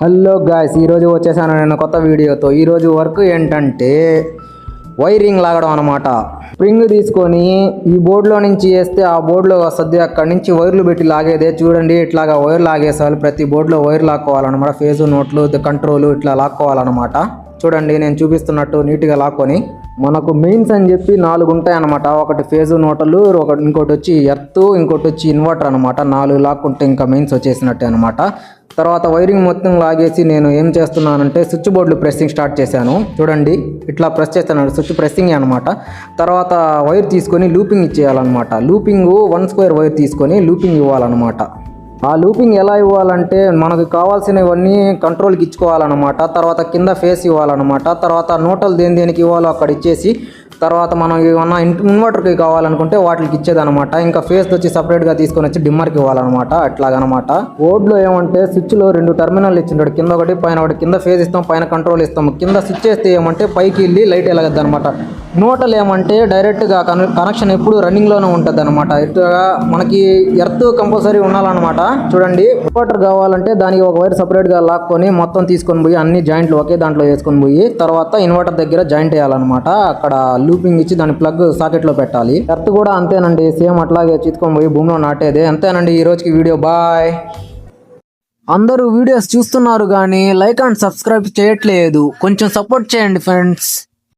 Hello guys, ఈరోజు వచ్చేసాను నేను కొత్త వీడియోతో. ఈరోజు వర్క్ ఏంటంటే వైరింగ్ లాగడం అనమాట. స్ప్రింగ్ తీసుకొని ఈ బోర్డులో నుంచి వేస్తే ఆ బోర్డులో వస్తుంది, అక్కడి నుంచి వైర్లు పెట్టి లాగేదే. చూడండి, ఇట్లాగా వైర్ లాగేసాలి. ప్రతి బోర్డులో వైర్ లాక్కోవాలన్నమాట. ఫేజు, నోట్లు, కంట్రోల్ ఇట్లా లాక్కోవాలన్నమాట. చూడండి, నేను చూపిస్తున్నట్టు నీట్గా లాక్కొని మనకు మెయిన్స్ అని చెప్పి 4 ఉంటాయి అన్నమాట. ఒకటి ఫేజు నోటలు, ఇంకోటి వచ్చి ఎర్త్, ఇంకోటి వచ్చి ఇన్వర్టర్ అనమాట. 4 లాక్కుంటే ఇంకా మెయిన్స్ వచ్చేసినట్టే అనమాట. తర్వాత వైరింగ్ మొత్తం లాగేసి నేను ఏం చేస్తున్నానంటే స్విచ్ బోర్డులు ప్రెస్సింగ్ స్టార్ట్ చేశాను. చూడండి, ఇట్లా ప్రెస్ చేస్తున్నాను, స్విచ్ ప్రెస్సింగ్ అనమాట. తర్వాత వైర్ తీసుకొని లూపింగ్ ఇచ్చేయాలన్నమాట. లూపింగ్ 1 స్క్వేర్ వైర్ తీసుకొని లూపింగ్ ఇవ్వాలన్నమాట. ఆ లూపింగ్ ఎలా ఇవ్వాలంటే మనకు కావాల్సినవన్నీ కంట్రోల్కి ఇచ్చుకోవాలన్నమాట. తర్వాత కింద ఫేస్ ఇవ్వాలన్నమాట. తర్వాత నోటలు దేనికి ఇవ్వాలో అక్కడ ఇచ్చేసి, తర్వాత మనం ఏమన్నా ఇన్వర్టర్కి కావాలనుకుంటే వాటికి ఇచ్చేదనమాట. ఇంకా ఫేస్ వచ్చి సపరేట్గా తీసుకొని వచ్చి డిమ్మర్కి ఇవ్వాలన్నమాట. అట్లాగనమాట. బోర్డులో ఏమంటే స్విచ్లో 2 టర్మినల్ ఇచ్చింటాడు, కింద ఒకటి పైన ఒకటి. కింద ఫేస్ ఇస్తాం, పైన కంట్రోల్ ఇస్తాం. కింద స్విచ్ చేస్తే ఏమంటే పైకి వెళ్ళి లైట్ వెలగద్దు అనమాట. నోటలు ఏమంటే డైరెక్ట్గా కనెక్షన్ ఎప్పుడు రన్నింగ్లోనే ఉంటుంది అనమాట. ఇట్లా మనకి ఎర్త్ కంపల్సరీ ఉండాలన్నమాట. చూడండి, ఇన్వర్టర్ కావాలంటే దానికి ఒక వైర్ సపరేట్గా లాక్కొని మొత్తం తీసుకొని పోయి అన్ని జాయింట్లు ఒకే దాంట్లో వేసుకొని పోయి తర్వాత ఇన్వర్టర్ దగ్గర జాయింట్ వేయాలన్నమాట. అక్కడ లూపింగ్ ఇచ్చి దాని ప్లగ్ సాకెట్లో పెట్టాలి. ఎర్త్ కూడా అంతేనండి, సేమ్ అట్లాగే తీసుకొని పోయి భూమిలో నాటేదే. అంతేనండి ఈ రోజుకి వీడియో. బాయ్. అందరూ వీడియోస్ చూస్తున్నారు కానీ లైక్ అండ్ సబ్స్క్రైబ్ చేయట్లేదు, కొంచెం సపోర్ట్ చేయండి ఫ్రెండ్స్.